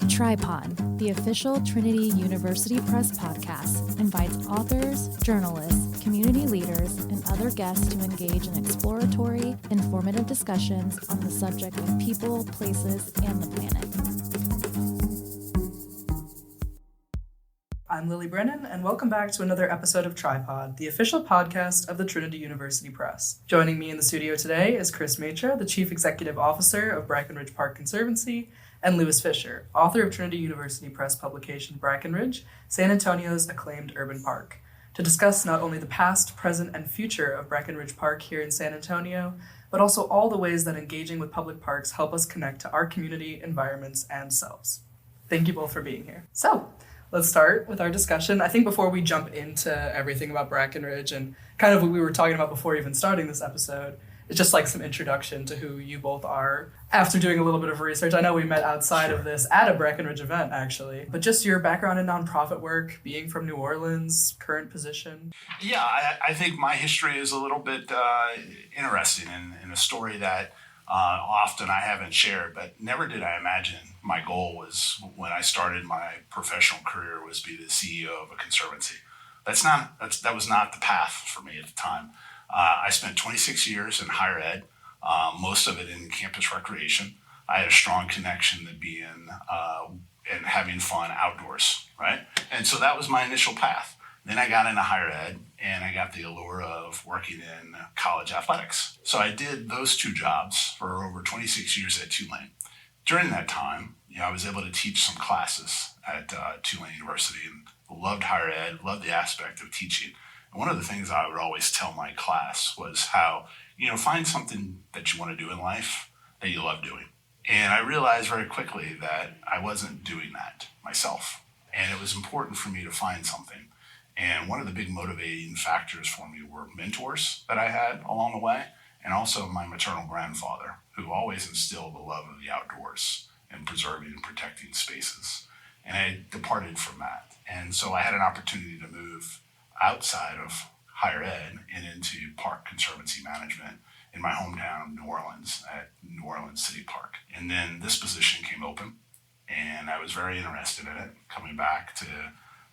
Tripod, the official Trinity University Press podcast, invites authors, journalists, community leaders, and other guests to engage in exploratory, informative discussions on the subject of people, places, and the planet. I'm Lily Brennan, and welcome back to another episode of Tripod, the official podcast of the Trinity University Press. Joining me in the studio today is Chris Maitre, the Chief Executive Officer of Brackenridge Park Conservancy, and Lewis Fisher, author of Trinity University Press Publication Brackenridge, San Antonio's acclaimed urban park, to discuss not only the past, present, and future of Brackenridge Park here in San Antonio, but also all the ways that engaging with public parks help us connect to our community, environments, and selves. Thank you both for being here. So, let's start with our discussion. I think before we jump into everything about Brackenridge and kind of what we were talking about before even starting this episode, it's just like some introduction to who you both are. After doing a little bit of research, I know we met outside of this at a Brackenridge event, actually, but just your background in nonprofit work, being from New Orleans, current position. Yeah, I think my history is a little bit interesting in a story that often I haven't shared, but never did I imagine my goal was, when I started my professional career, was be the CEO of a conservancy. That was not the path for me at the time. I spent 26 years in higher ed, most of it in campus recreation. I had a strong connection to being and having fun outdoors, right? And so that was my initial path. Then I got into higher ed, and I got the allure of working in college athletics. So I did those two jobs for over 26 years at Tulane. During that time, I was able to teach some classes at Tulane University, and loved higher ed, loved the aspect of teaching. And one of the things I would always tell my class was how, find something that you want to do in life that you love doing. And I realized very quickly that I wasn't doing that myself. And it was important for me to find something. And one of the big motivating factors for me were mentors that I had along the way, and also my maternal grandfather, who always instilled the love of the outdoors and preserving and protecting spaces. And I departed from that. And so I had an opportunity to move outside of higher ed and into park conservancy management in my hometown of New Orleans at New Orleans City Park. And then this position came open, and I was very interested in it, coming back to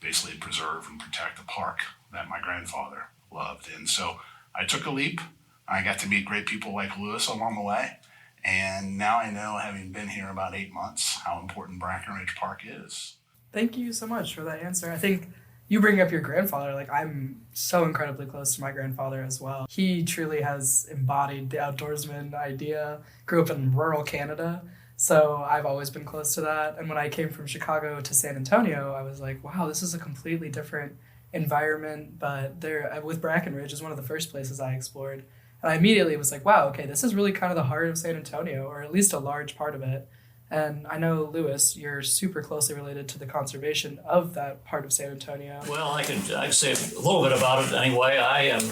basically preserve and protect a park that my grandfather loved. And so I took a leap. I got to meet great people like Lewis along the way. And now I know, having been here about 8 months, how important Brackenridge Park is. Thank you so much for that answer. I think you bring up your grandfather. I'm so incredibly close to my grandfather as well. He truly has embodied the outdoorsman idea. Grew up in rural Canada, so I've always been close to that. And when I came from Chicago to San Antonio, I was like, wow, this is a completely different environment. But there, with Brackenridge, is one of the first places I explored. And I immediately was like, wow, okay, this is really kind of the heart of San Antonio, or at least a large part of it. And I know, Lewis, you're super closely related to the conservation of that part of San Antonio. Well, I can say a little bit about it anyway. I am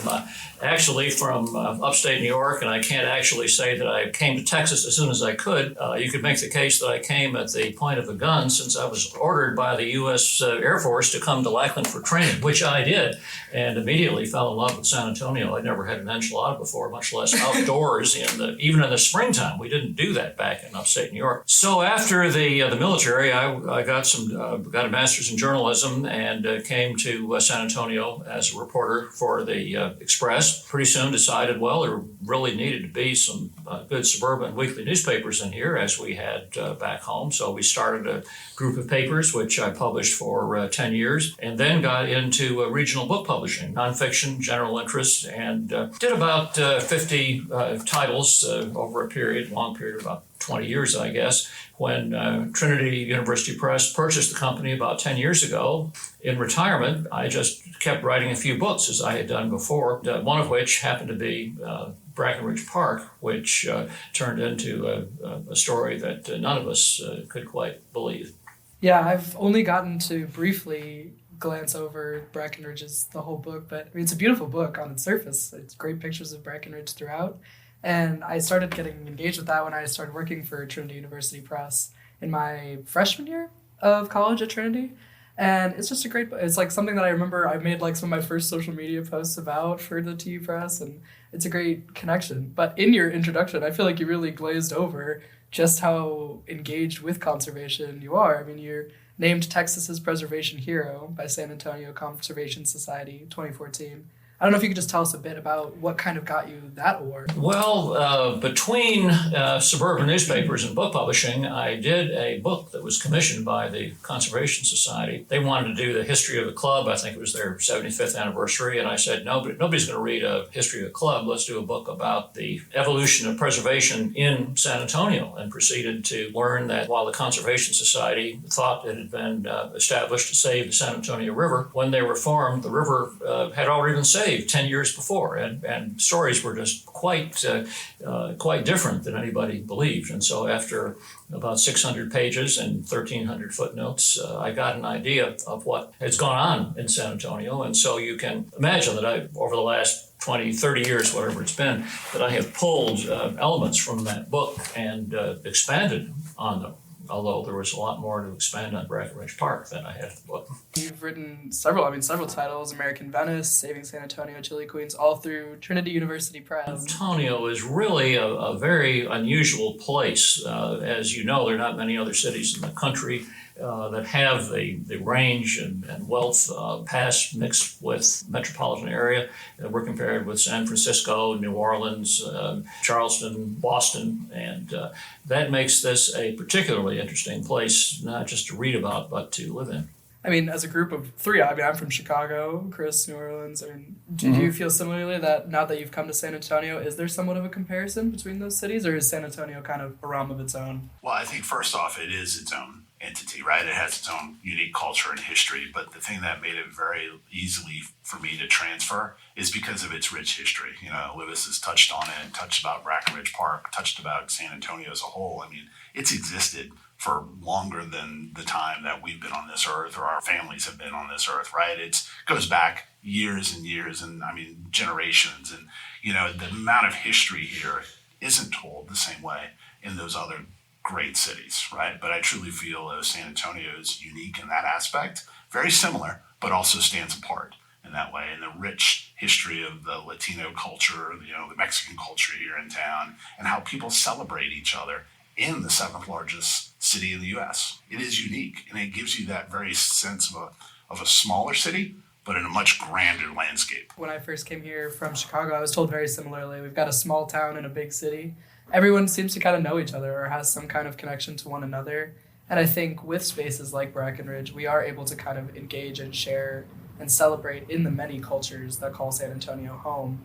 actually from upstate New York, and I can't actually say that I came to Texas as soon as I could. You could make the case that I came at the point of the gun, since I was ordered by the U.S. Air Force to come to Lackland for training, which I did, and immediately fell in love with San Antonio. I'd never had an enchilada before, much less outdoors, even in the springtime. We didn't do that back in upstate New York. So after the military, I got a master's in journalism and came to San Antonio as a reporter for the Express. Pretty soon decided, well, there really needed to be some good suburban weekly newspapers in here, as we had back home. So we started a group of papers, which I published for 10 years, and then got into regional book publishing, nonfiction, general interest, and did about 50 titles over a long period of about 20 years, I guess, when Trinity University Press purchased the company about 10 years ago. In retirement, I just kept writing a few books, as I had done before, one of which happened to be Brackenridge Park, which turned into a story that none of us could quite believe. Yeah, I've only gotten to briefly glance over Brackenridge's the whole book, but it's a beautiful book on its surface. It's great pictures of Brackenridge throughout. And I started getting engaged with that when I started working for Trinity University Press in my freshman year of college at Trinity. And it's just it's something that I remember I made some of my first social media posts about for the TU Press, and it's a great connection. But in your introduction, I feel like you really glazed over just how engaged with conservation you are. I mean, you're named Texas's Preservation Hero by San Antonio Conservation Society 2014. I don't know if you could just tell us a bit about what kind of got you that award. Well, between suburban newspapers and book publishing, I did a book that was commissioned by the Conservation Society. They wanted to do the history of the club. I think it was their 75th anniversary. And I said, no, but nobody's going to read a history of the club. Let's do a book about the evolution of preservation in San Antonio, and proceeded to learn that while the Conservation Society thought it had been established to save the San Antonio River, when they were formed, the river had already been saved 10 years before, and stories were just quite different than anybody believed. And so after about 600 pages and 1,300 footnotes, I got an idea of what has gone on in San Antonio. And so you can imagine that over the last 20, 30 years, whatever it's been, that I have pulled elements from that book and expanded on them. Although there was a lot more to expand on Brackenridge Park than I had in the book. You've written several titles: American Venice, Saving San Antonio, Chili Queens, all through Trinity University Press. San Antonio is really a very unusual place. As you know, there are not many other cities in the country that have the range and wealth past mixed with metropolitan area. We're compared with San Francisco, New Orleans, Charleston, Boston, and that makes this a particularly interesting place, not just to read about, but to live in. I mean, as a group of three, I mean, I'm from Chicago, Chris, New Orleans. I mean, do you feel similarly that now that you've come to San Antonio, is there somewhat of a comparison between those cities, or is San Antonio kind of a realm of its own? Well, I think first off, it is its own entity, right? It has its own unique culture and history, but the thing that made it very easily for me to transfer is because of its rich history. You know, Lewis has touched on it, touched about Brackenridge Park, touched about San Antonio as a whole. I mean, it's existed for longer than the time that we've been on this earth or our families have been on this earth, right? It goes back years and years and, I mean, generations. And, you know, the amount of history here isn't told the same way in those other great cities, right? But I truly feel San Antonio is unique in that aspect, very similar, but also stands apart in that way. And the rich history of the Latino culture, you know, the Mexican culture here in town, and how people celebrate each other in the seventh largest city in the U.S. It is unique, and it gives you that very sense of a smaller city, but in a much grander landscape. When I first came here from Chicago, I was told very similarly. We've got a small town and a big city. Everyone seems to kind of know each other or has some kind of connection to one another. And I think with spaces like Brackenridge, we are able to kind of engage and share and celebrate in the many cultures that call San Antonio home,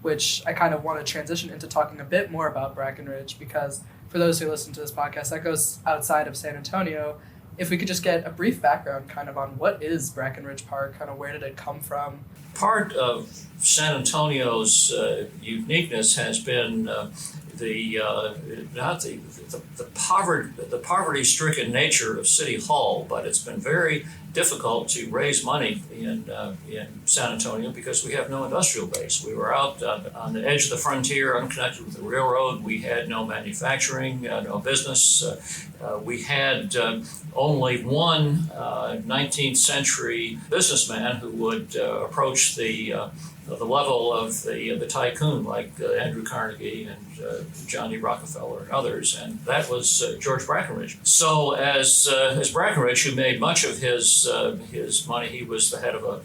which I kind of want to transition into talking a bit more about Brackenridge, because for those who listen to this podcast, that goes outside of San Antonio. If we could just get a brief background kind of on what is Brackenridge Park, kind of where did it come from? Part of San Antonio's uniqueness has been the poverty-stricken nature of City Hall, but it's been very difficult to raise money in San Antonio because we have no industrial base. We were out on the edge of the frontier, unconnected with the railroad. We had no manufacturing, no business. We had only one 19th century businessman who would approach the level of the tycoon, like Andrew Carnegie and Johnny Rockefeller and others, and that was George Brackenridge. So as Brackenridge, who made much of his money, he was the head of the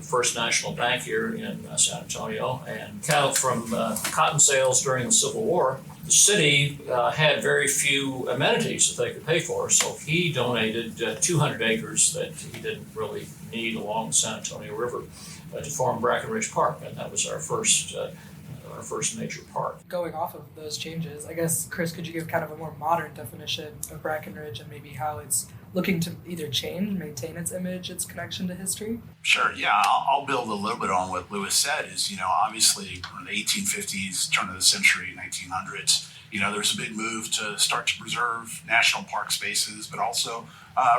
First National Bank here in San Antonio, and cattle from cotton sales during the Civil War. The city had very few amenities that they could pay for, so he donated 200 acres that he didn't really need along the San Antonio River to form Brackenridge Park, and that was our first major park. Going off of those changes, I guess, Chris, could you give kind of a more modern definition of Brackenridge and maybe how it's looking to either change, maintain its image, its connection to history? Sure, yeah, I'll build a little bit on what Lewis said is, you know, obviously in the 1850s, turn of the century, 1900s, you know, there's a big move to start to preserve national park spaces, but also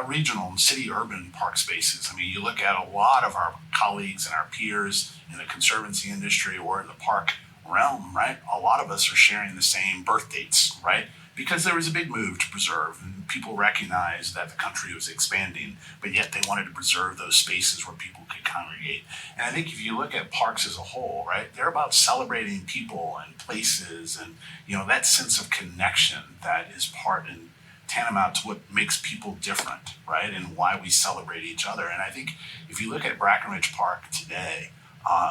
regional and city urban park spaces. I mean, you look at a lot of our colleagues and our peers in the conservancy industry or in the park realm, right? A lot of us are sharing the same birth dates, right? because there was a big move to preserve, and people recognized that the country was expanding, but yet they wanted to preserve those spaces where people could congregate. And I think if you look at parks as a whole, right, they're about celebrating people and places and, that sense of connection that is part and tantamount to what makes people different, right, and why we celebrate each other. And I think if you look at Brackenridge Park today,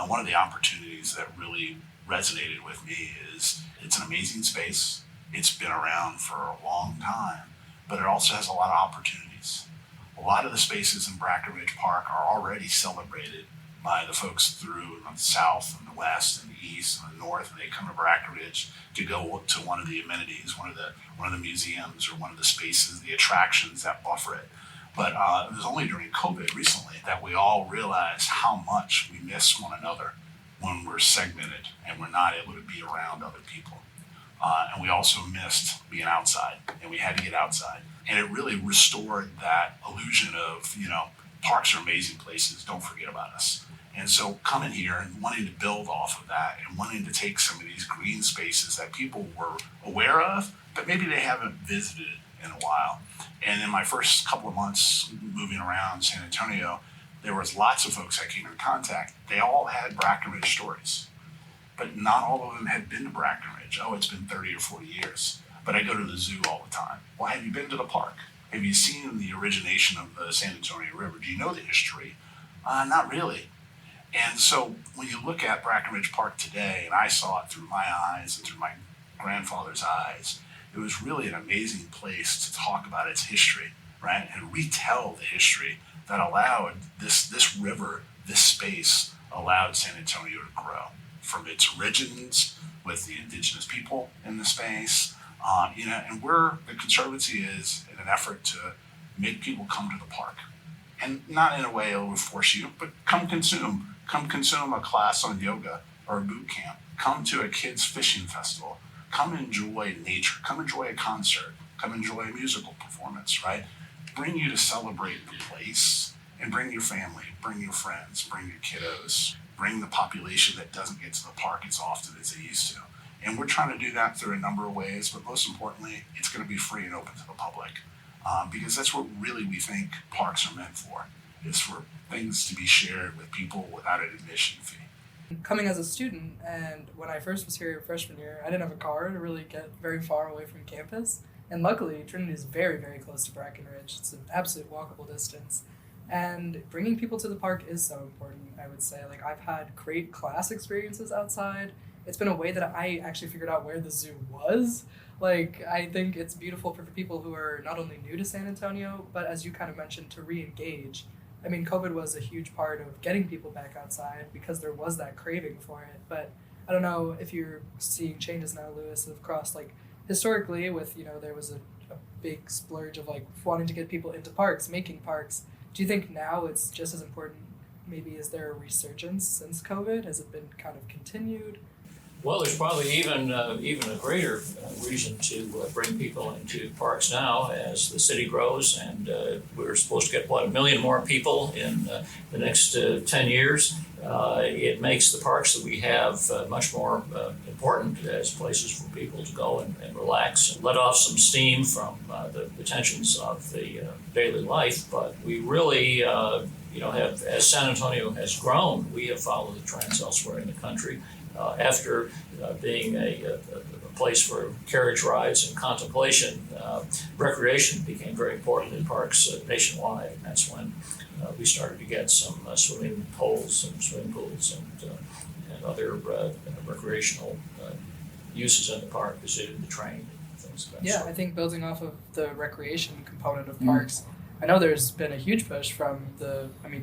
one of the opportunities that really resonated with me is it's an amazing space. It's been around for a long time, but it also has a lot of opportunities. A lot of the spaces in Brackenridge Park are already celebrated by the folks through the south and the west and the east and the north, and they come to Brackenridge to go to one of the amenities, one of the museums or one of the spaces, the attractions that buffer it. But it was only during COVID recently that we all realized how much we miss one another when we're segmented and we're not able to be around other people. And we also missed being outside, and we had to get outside. And it really restored that illusion of, parks are amazing places, don't forget about us. And so coming here and wanting to build off of that and wanting to take some of these green spaces that people were aware of, but maybe they haven't visited in a while. And in my first couple of months moving around San Antonio, there was lots of folks I came in contact. They all had Brackenridge stories, but not all of them had been to Brackenridge. Oh, it's been 30 or 40 years. But I go to the zoo all the time. Well, have you been to the park? Have you seen the origination of the San Antonio River? Do you know the history? Not really. And so when you look at Brackenridge Park today, and I saw it through my eyes and through my grandfather's eyes, it was really an amazing place to talk about its history, right? And retell the history that allowed this river, this space, allowed San Antonio to grow from its origins with the indigenous people in the space. And the Conservancy is in an effort to make people come to the park. And not in a way it will force you, but come consume a class on yoga or a boot camp. Come to a kids fishing festival. Come enjoy nature. Come enjoy a concert. Come enjoy a musical performance, right? Bring you to celebrate the place and bring your family, bring your friends, bring your kiddos, bring the population that doesn't get to the park as often as they used to. And we're trying to do that through a number of ways, but most importantly, it's going to be free and open to the public because that's what really we think parks are meant for, is for things to be shared with people without an admission fee. Coming as a student, and when I first was here freshman year, I didn't have a car to really get very far away from campus. And luckily, Trinity is very, very close to Brackenridge. It's an absolute walkable distance. And bringing people to the park is so important, I would say. Like, I've had great class experiences outside. It's been a way that I actually figured out where the zoo was. Like, I think it's beautiful for people who are not only new to San Antonio, but as you kind of mentioned, to re-engage. I mean, COVID was a huge part of getting people back outside because there was that craving for it. But I don't know if you're seeing changes now, Lewis, across, like, historically with, there was a big splurge of, like, wanting to get people into parks, making parks. Do you think now it's just as important? Maybe is there a resurgence since COVID? Has it been kind of continued? Well, there's probably even a greater reason to bring people into parks now as the city grows, and we're supposed to get, 1 million more people in the next 10 years. It makes the parks that we have much more important as places for people to go and relax and let off some steam from the tensions of the daily life. But we really, have, as San Antonio has grown, we have followed the trends elsewhere in the country. After being a place for carriage rides and contemplation, recreation became very important in parks nationwide, and that's when we started to get some swimming holes and swimming pools and other recreational uses in the park, visiting the train, and things of that sort. I think building off of the recreation component of parks, I know there's been a huge push from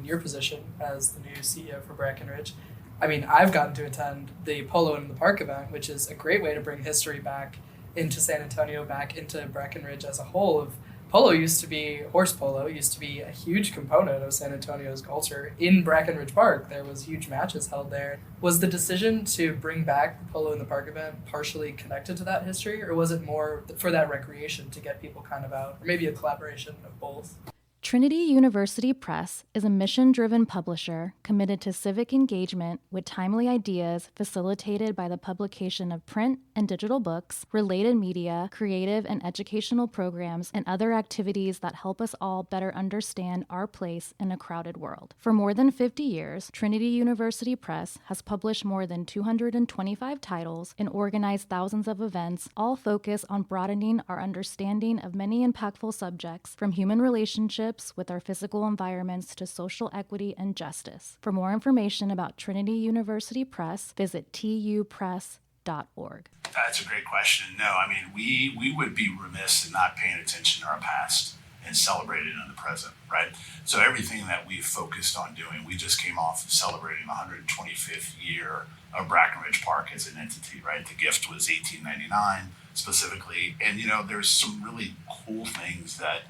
your position as the new CEO for Brackenridge. I mean, I've gotten to attend the Polo in the Park event, which is a great way to bring history back into San Antonio, back into Brackenridge as a whole. Horse polo used to be a huge component of San Antonio's culture. In Brackenridge Park, there was huge matches held there. Was the decision to bring back the Polo in the Park event partially connected to that history, or was it more for that recreation to get people kind of out, or maybe a collaboration of both? Trinity University Press is a mission-driven publisher committed to civic engagement with timely ideas facilitated by the publication of print and digital books, related media, creative and educational programs, and other activities that help us all better understand our place in a crowded world. For more than 50 years, Trinity University Press has published more than 225 titles and organized thousands of events, all focused on broadening our understanding of many impactful subjects, from human relationships with our physical environments to social equity and justice. For more information about Trinity University Press, visit tupress.org. That's a great question. No, I mean, we would be remiss in not paying attention to our past and celebrating in the present, right? So everything that we've focused on doing, we just came off of celebrating the 125th year of Brackenridge Park as an entity, right? The gift was 1899 specifically. And, there's some really cool things that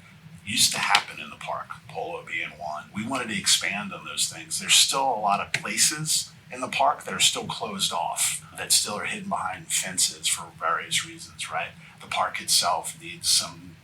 used to happen in the park, polo being one. We wanted to expand on those things. There's still a lot of places in the park that are still closed off, that still are hidden behind fences for various reasons, right? The park itself needs some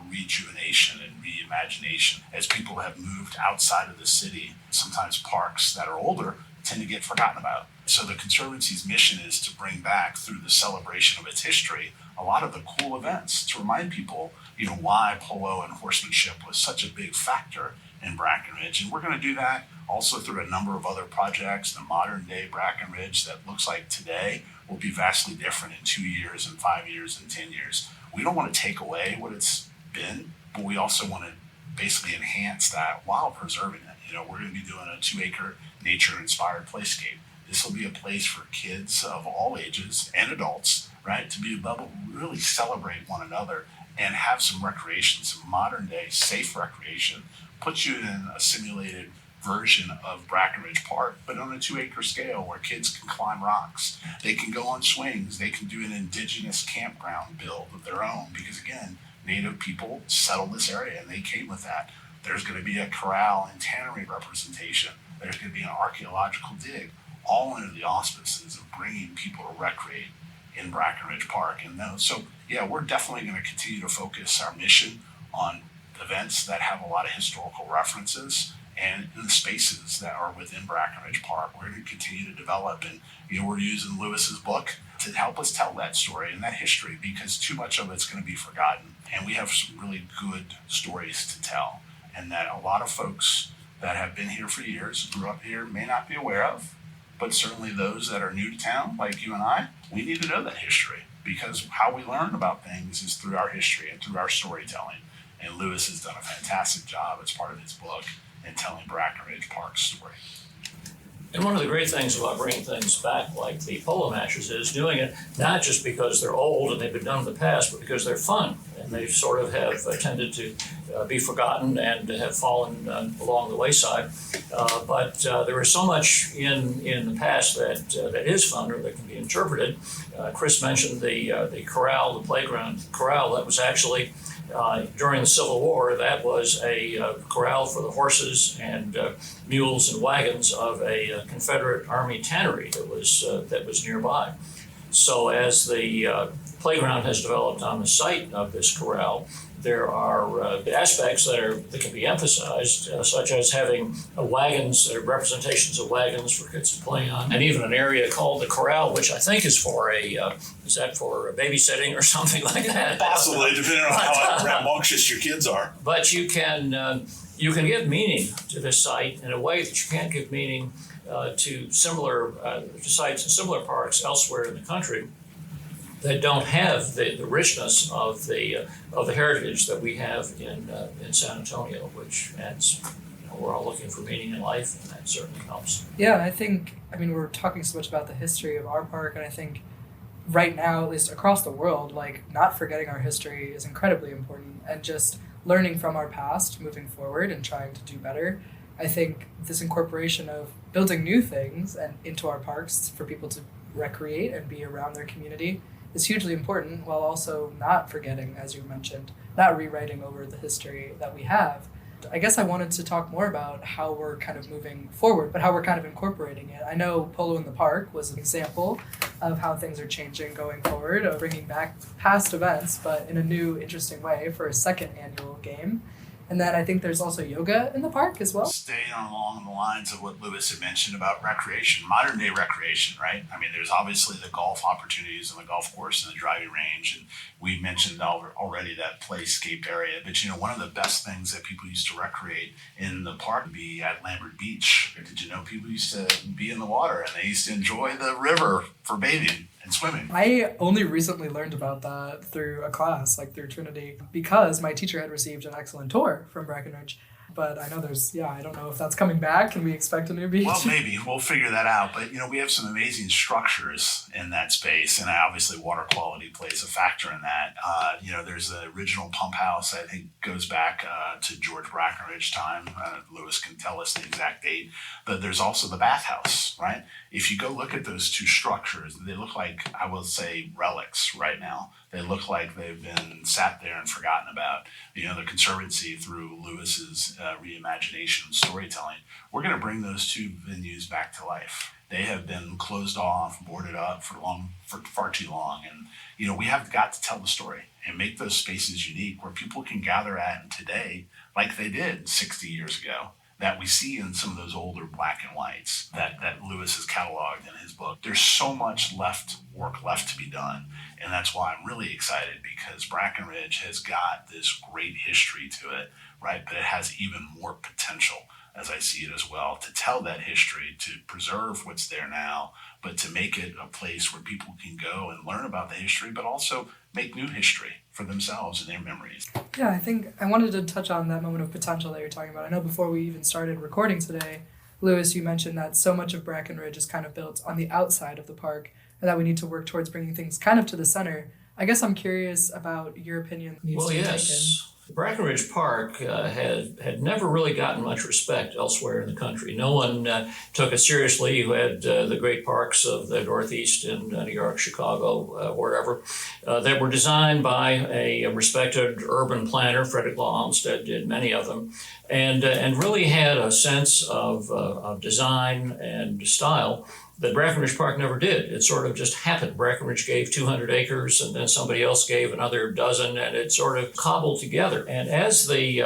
rejuvenation and reimagination. As people have moved outside of the city, sometimes parks that are older tend to get forgotten about. So the Conservancy's mission is to bring back, through the celebration of its history, a lot of the cool events to remind people, why polo and horsemanship was such a big factor in Brackenridge. And we're going to do that also through a number of other projects. The modern day Brackenridge that looks like today will be vastly different in 2 years and 5 years and 10 years. We don't want to take away what it's been, but we also want to basically enhance that while preserving it. We're going to be doing a 2-acre nature-inspired playscape. This will be a place for kids of all ages and adults, right, to be able to really celebrate one another and have some recreation, some modern day safe recreation. Puts you in a simulated version of Brackenridge Park, but on a 2-acre scale where kids can climb rocks. They can go on swings. They can do an indigenous campground build of their own because, again, Native people settled this area and they came with that. There's going to be a corral and tannery representation. There's going to be an archaeological dig, all under the auspices of bringing people to recreate in Brackenridge Park. And we're definitely going to continue to focus our mission on events that have a lot of historical references and in the spaces that are within Brackenridge Park. We're going to continue to develop, and we're using Lewis's book to help us tell that story and that history, because too much of it's going to be forgotten. And we have some really good stories to tell, and that a lot of folks that have been here for years, grew up here, may not be aware of, but certainly those that are new to town, like you and I, we need to know that history, because how we learn about things is through our history and through our storytelling. And Lewis has done a fantastic job as part of his book in telling Brackenridge Park's story. And one of the great things about bringing things back, like the polo matches, is doing it not just because they're old and they've been done in the past, but because they're fun. And they sort of have tended to be forgotten and have fallen along the wayside. But there is so much in the past that is fun, or that can be interpreted. Chris mentioned the corral, the playground corral. That was actually during the Civil War. That was a corral for the horses and mules and wagons of a Confederate Army tannery that was nearby. So as the playground has developed on the site of this corral, there are aspects that can be emphasized, such as having wagons, representations of wagons for kids to play on, and even an area called the corral, which I think is for for babysitting or something like that? Possibly, depending on how rambunctious your kids are. But you can give meaning to this site in a way that you can't give meaning to sites in similar parks elsewhere in the country that don't have the richness of the heritage that we have in San Antonio, which adds, we're all looking for meaning in life, and that certainly helps. Yeah, and I think, we're talking so much about the history of our park, and I think right now, at least across the world, not forgetting our history is incredibly important, and just learning from our past, moving forward and trying to do better. I think this incorporation of building new things and into our parks for people to recreate and be around their community is hugely important, while also not forgetting, as you mentioned, not rewriting over the history that we have. I guess I wanted to talk more about how we're kind of moving forward, but how we're kind of incorporating it. I know Polo in the Park was an example of how things are changing going forward, of bringing back past events, but in a new, interesting way for a second annual game. And then I think there's also yoga in the park as well. Staying along the lines of what Lewis had mentioned about recreation, modern day recreation, right? I mean, there's obviously the golf opportunities on the golf course and the driving range. And we mentioned already that playscape area. But, one of the best things that people used to recreate in the park would be at Lambert Beach. Did you know people used to be in the water and they used to enjoy the river for bathing and swimming? I only recently learned about that through a class, like through Trinity, because my teacher had received an excellent tour from Brackenridge. But I know I don't know if that's coming back. Can we expect a new beach? Well, maybe. We'll figure that out. But, we have some amazing structures in that space. And obviously water quality plays a factor in that. There's the original pump house, I think, goes back to George Brackenridge time. Lewis can tell us the exact date. But there's also the bathhouse, right? If you go look at those two structures, they look like, I will say, relics right now. They look like they've been sat there and forgotten about. The Conservancy, through Lewis's reimagination and storytelling, we're going to bring those two venues back to life. They have been closed off, boarded up for far too long. And, we have got to tell the story and make those spaces unique where people can gather at today like they did 60 years ago, that we see in some of those older black and whites that Lewis has cataloged in his book. There's so much work left to be done. And that's why I'm really excited, because Brackenridge has got this great history to it, right? But it has even more potential, as I see it as well, to tell that history, to preserve what's there now, but to make it a place where people can go and learn about the history, but also make new history for themselves and their memories. Yeah, I think I wanted to touch on that moment of potential that you're talking about. I know before we even started recording today, Lewis, you mentioned that so much of Brackenridge is kind of built on the outside of the park, and that we need to work towards bringing things kind of to the center. I guess I'm curious about your opinion. Well, yes. Brackenridge Park had never really gotten much respect elsewhere in the country. No one took it seriously. You had the great parks of the Northeast in New York, Chicago, wherever, that were designed by a respected urban planner. Frederick Law Olmsted did many of them, and really had a sense of design and style that Brackenridge Park never did. It sort of just happened. Brackenridge gave 200 acres, and then somebody else gave another dozen, and it sort of cobbled together. And as the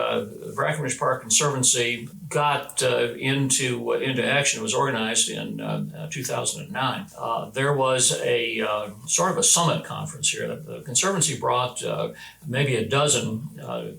Brackenridge Park Conservancy got into action, it was organized in 2009. There was a sort of a summit conference here. The Conservancy brought maybe a dozen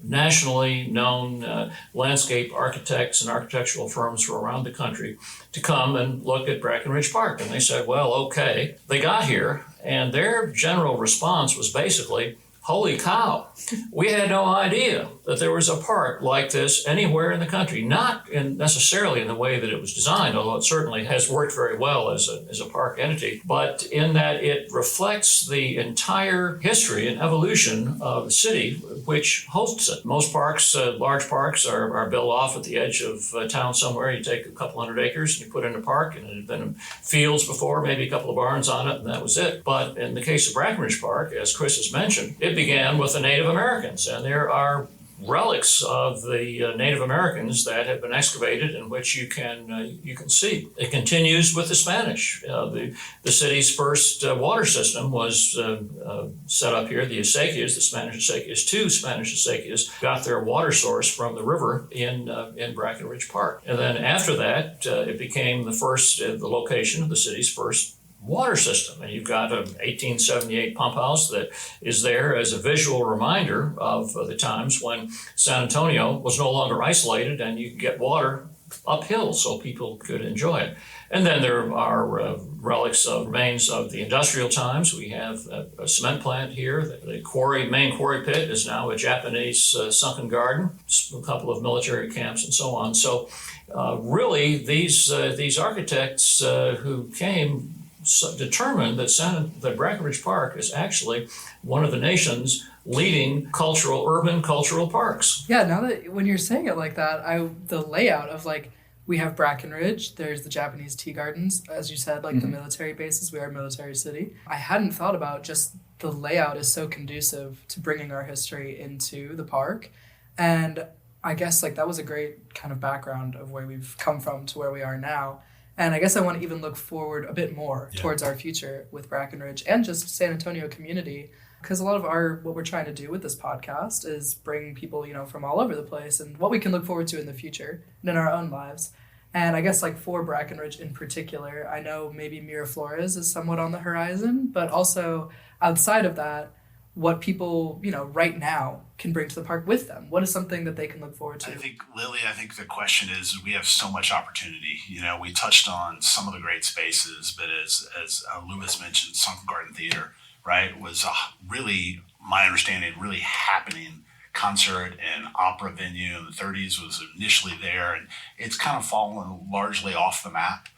nationally known landscape architects and architectural firms from around the country to come and look at Brackenridge Park. And they said, well, okay. They got here, and their general response was basically, holy cow, we had no idea that there was a park like this anywhere in the country, not necessarily in the way that it was designed, although it certainly has worked very well as a park entity, but in that it reflects the entire history and evolution of the city which hosts it. Most parks, large parks, are built off at the edge of town somewhere. You take a couple hundred acres and you put it in a park, and it had been fields before, maybe a couple of barns on it, and that was it. But in the case of Brackenridge Park, as Chris has mentioned, it began with the Native Americans, and there are relics of the Native Americans that have been excavated in which you can see. It continues with the Spanish. The city's first water system was set up here. The Acequias, the Spanish Acequias, two Spanish Acequias, got their water source from the river in Brackenridge Park. And then after that, it became the location of the city's first water system. And you've got an 1878 pump house that is there as a visual reminder of the times when San Antonio was no longer isolated and you could get water uphill so people could enjoy it. And then there are relics of remains of the industrial times. We have a cement plant here. The main quarry pit is now a Japanese sunken garden, a couple of military camps and so on. So really these architects who came determined that Brackenridge Park is actually one of the nation's leading urban cultural parks. Yeah, now that when you're saying it like that, the layout of we have Brackenridge, there's the Japanese tea gardens, as you said, the military bases, we are a military city. I hadn't thought about just the layout is so conducive to bringing our history into the park. And I guess that was a great kind of background of where we've come from to where we are now. And I guess I want to even look forward a bit more towards our future with Brackenridge and just San Antonio community. Because a lot of what we're trying to do with this podcast is bring people, from all over the place and what we can look forward to in the future and in our own lives. And I guess for Brackenridge in particular, I know maybe Miraflores is somewhat on the horizon, but also outside of that, what people, right now can bring to the park with them. What is something that they can look forward to? I think, Lily, the question is we have so much opportunity. We touched on some of the great spaces, but as Lewis mentioned, Sunken Garden Theater, right, was really, my understanding, really happening concert and opera venue in the 30s, was initially there, and it's kind of fallen largely off the map.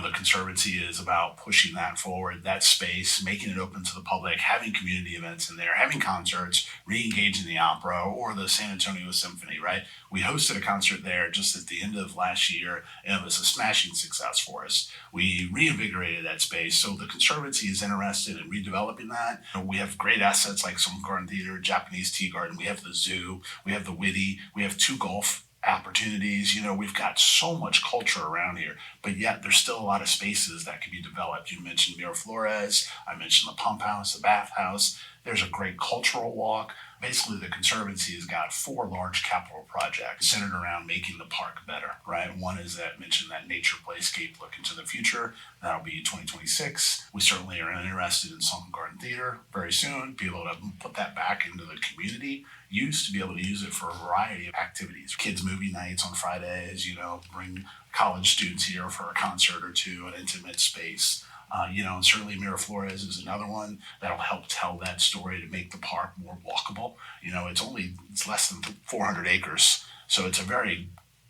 The Conservancy is about pushing that forward, that space, making it open to the public, having community events in there, having concerts, re-engaging the opera or the San Antonio Symphony, right? We hosted a concert there just at the end of last year, and it was a smashing success for us. We reinvigorated that space. So the Conservancy is interested in redeveloping that. We have great assets like Sunken Garden Theater, Japanese Tea Garden. We have the zoo. We have the Witty. We have 2 golf opportunities. We've got so much culture around here, but yet there's still a lot of spaces that can be developed. You mentioned Miraflores. I mentioned the Pump House, the Bath House. There's a great cultural walk. Basically, the Conservancy has got 4 large capital projects centered around making the park better, right? One is that mentioned that nature playscape look into the future. That'll be 2026. We certainly are interested in Sunken Garden Theater very soon, be able to put that back into the community use, to be able to use it for a variety of activities. Kids movie nights on Fridays, bring college students here for a concert or two, an intimate space. And certainly Miraflores is another one that'll help tell that story to make the park more walkable. It's less than 400 acres, so it's a very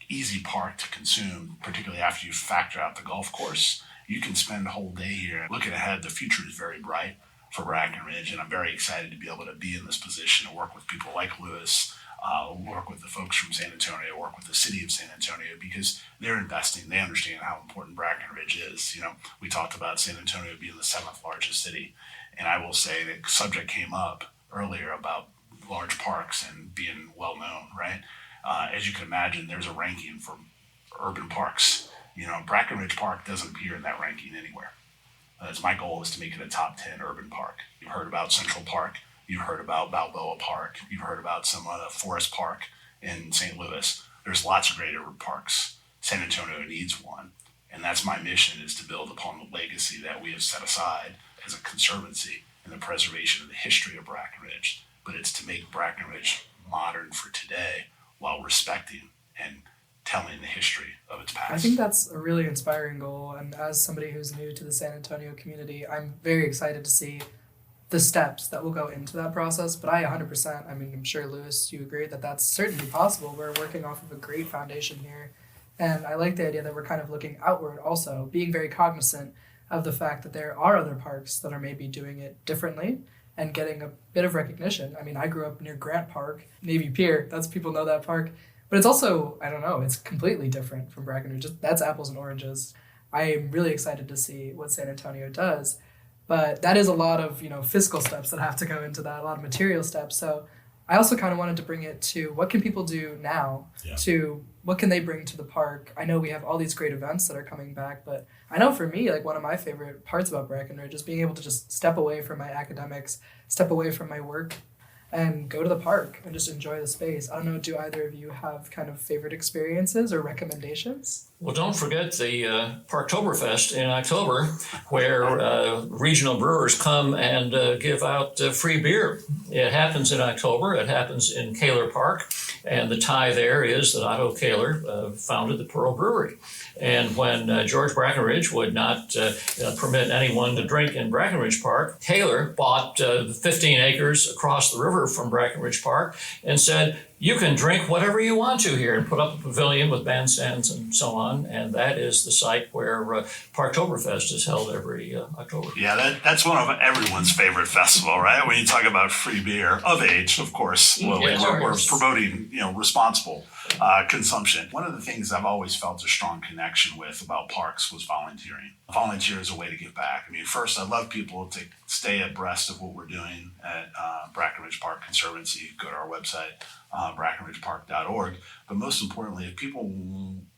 easy park to consume, particularly after you factor out the golf course. You can spend a whole day here. Looking ahead, the future is very bright for Brackenridge, and I'm very excited to be able to be in this position and work with people like Lewis, work with the folks from San Antonio, work with the city of San Antonio, because they're investing. They understand how important Brackenridge is. We talked about San Antonio being the 7th largest city, and I will say the subject came up earlier about large parks and being well known, right? As you can imagine, there's a ranking for urban parks. Brackenridge Park doesn't appear in that ranking anywhere. My goal is to make it a top 10 urban park. You've heard about Central Park. You've heard about Balboa Park. You've heard about some Forest Park in St. Louis. There's lots of great urban parks. San Antonio needs one. And that's my mission, is to build upon the legacy that we have set aside as a conservancy in the preservation of the history of Brackenridge. But it's to make Brackenridge modern for today while respecting and telling the history of its past. I think that's a really inspiring goal. And as somebody who's new to the San Antonio community, I'm very excited to see the steps that will go into that process. But I 100%, I'm sure, Lewis, you agree that that's certainly possible. We're working off of a great foundation here. And I like the idea that we're kind of looking outward also, being very cognizant of the fact that there are other parks that are maybe doing it differently and getting a bit of recognition. I grew up near Grant Park, Navy Pier. People know that park. But it's also, it's completely different from Brackenridge. That's apples and oranges. I am really excited to see what San Antonio does. But that is a lot of, fiscal steps that have to go into that, a lot of material steps. So I also kind of wanted to bring it to what can people do now, to what can they bring to the park. I know we have all these great events that are coming back, but I know for me, one of my favorite parts about Brackenridge is being able to just step away from my academics, step away from my work, and go to the park and just enjoy the space. I don't know, do either of you have kind of favorite experiences or recommendations? Well, don't forget the Parktoberfest in October, where regional brewers come and give out free beer. It happens in October. It happens in Kaler Park. And the tie there is that Otto Kaler founded the Pearl Brewery. And when George Brackenridge would not permit anyone to drink in Brackenridge Park, Kaler bought 15 acres across the river from Brackenridge Park and said, you can drink whatever you want to here, and put up a pavilion with bandstands and so on. And that is the site where Parktoberfest is held every October. Yeah, that's one of everyone's favorite festival, right? When you talk about free beer, of age, of course. Well, yes, we're promoting, responsible consumption. One of the things I've always felt a strong connection with about parks was volunteering. Volunteer is a way to give back. First, I love people to stay abreast of what we're doing at Brackenridge Park Conservancy. Go to our website, brackenridgepark.org. But most importantly, if people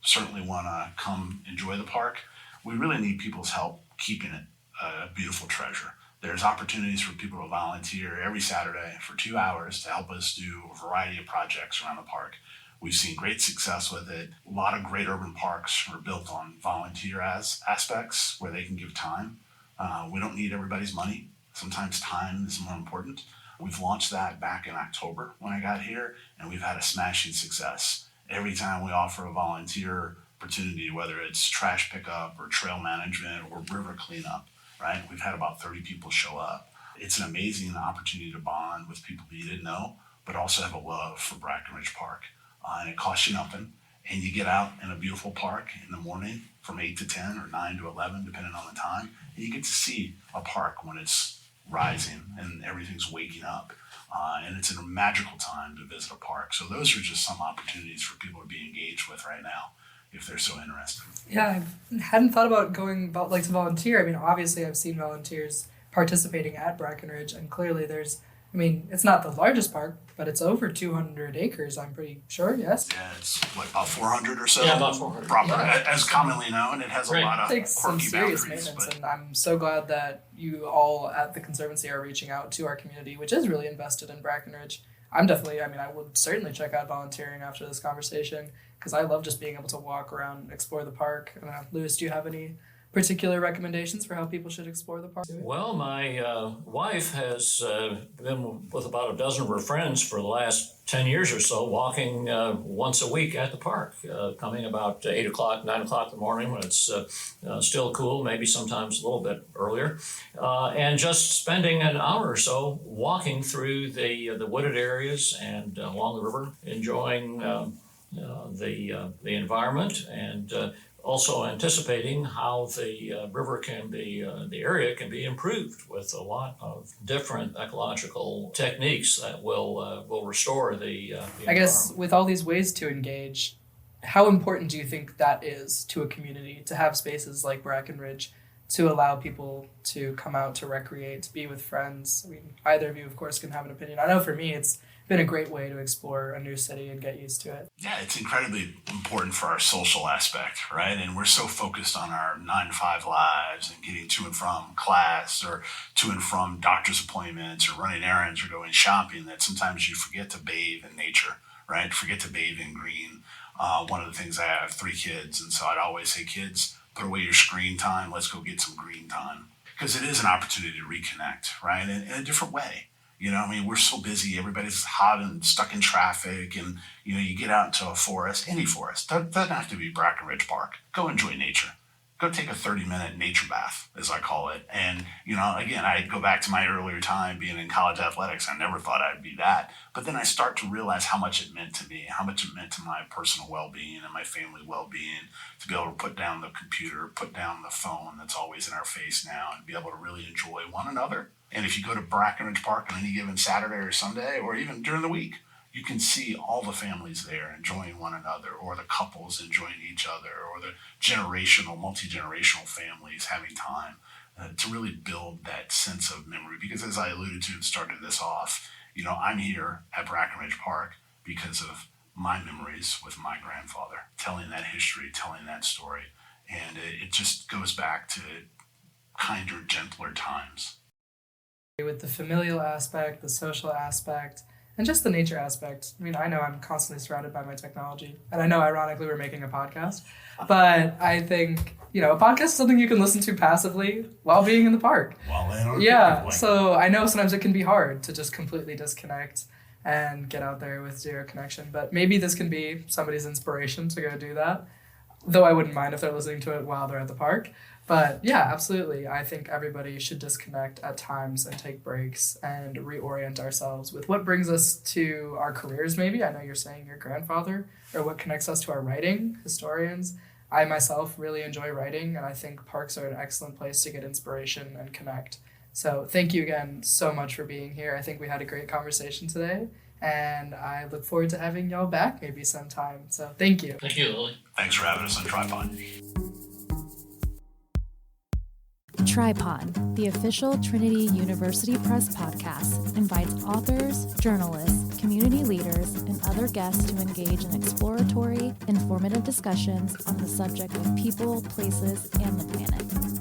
certainly want to come enjoy the park, we really need people's help keeping it a beautiful treasure. There's opportunities for people to volunteer every Saturday for 2 hours to help us do a variety of projects around the park. We've seen great success with it. A lot of great urban parks are built on volunteer aspects where they can give time. We don't need everybody's money. Sometimes time is more important. We've launched that back in October when I got here, and we've had a smashing success. Every time we offer a volunteer opportunity, whether it's trash pickup or trail management or river cleanup, right? We've had about 30 people show up. It's an amazing opportunity to bond with people that you didn't know, but also have a love for Brackenridge Park. And it costs you nothing. And you get out in a beautiful park in the morning from 8 to 10 or 9 to 11, depending on the time. And you get to see a park when it's rising and everything's waking up. And it's a magical time to visit a park. So those are just some opportunities for people to be engaged with right now, if they're so interested. Yeah, I hadn't thought about going to volunteer. I mean, obviously I've seen volunteers participating at Brackenridge, and clearly it's not the largest park, but it's over 200 acres, I'm pretty sure, yes? Yeah, it's about 400 or so. Yeah, about 400. Proper, Yeah. as commonly known. It has Right. a lot of Takes some quirky serious boundaries. maintenance, But and I'm so glad that you all at the Conservancy are reaching out to our community, which is really invested in Brackenridge. I would certainly check out volunteering after this conversation, because I love just being able to walk around and explore the park. Lewis, do you have any particular recommendations for how people should explore the park? Well, my wife has been with about a dozen of her friends for the last 10 years or so, walking once a week at the park, coming about 8 o'clock, 9 o'clock in the morning when it's still cool, maybe sometimes a little bit earlier, and just spending an hour or so walking through the wooded areas and along the river, enjoying the environment, and also anticipating how the river the area can be improved with a lot of different ecological techniques that will restore the I guess environment. with all these ways to engage, how important do you think that is to a community to have spaces like Brackenridge to allow people to come out to recreate, to be with friends? I mean, either of you, of course, can have an opinion. I know for me, it's been a great way to explore a new city and get used to it. yeah, it's incredibly important for our social aspect, right? And we're so focused on our 9-to-5 lives and getting to and from class or to and from doctor's appointments or running errands or going shopping that sometimes you forget to bathe in nature, right? Forget to bathe in green. One of the things, I have 3 kids, and so I'd always say, kids, put away your screen time. Let's go get some green time. Because it is an opportunity to reconnect, right? In a different way. We're so busy. Everybody's hot and stuck in traffic. And, you get out into a forest, any forest. Doesn't have to be Brackenridge Park. Go enjoy nature. Go take a 30-minute nature bath, as I call it. And, again, I go back to my earlier time being in college athletics. I never thought I'd be that. But then I start to realize how much it meant to me, how much it meant to my personal well-being and my family well-being, to be able to put down the computer, put down the phone that's always in our face now, and be able to really enjoy one another. And if you go to Brackenridge Park on any given Saturday or Sunday, or even during the week, you can see all the families there enjoying one another, or the couples enjoying each other, or the multi-generational families having time to really build that sense of memory. Because as I alluded to and started this off, I'm here at Brackenridge Park because of my memories with my grandfather, telling that history, telling that story. And it just goes back to kinder, gentler times. With the familial aspect, the social aspect, and just the nature aspect. I know I'm constantly surrounded by my technology, and I know, ironically, we're making a podcast, but I think, a podcast is something you can listen to passively while being in the park. Yeah, so I know sometimes it can be hard to just completely disconnect and get out there with zero connection, but maybe this can be somebody's inspiration to go do that, though I wouldn't mind if they're listening to it while they're at the park. But yeah, absolutely. I think everybody should disconnect at times and take breaks and reorient ourselves with what brings us to our careers, maybe. I know you're saying your grandfather, or what connects us to our writing, historians. I myself really enjoy writing, and I think parks are an excellent place to get inspiration and connect. So thank you again so much for being here. I think we had a great conversation today, and I look forward to having y'all back maybe sometime. So thank you. Thank you, Lily. Thanks for having us on Tripod. Tripod, the official Trinity University Press podcast, invites authors, journalists, community leaders, and other guests to engage in exploratory, informative discussions on the subject of people, places, and the planet.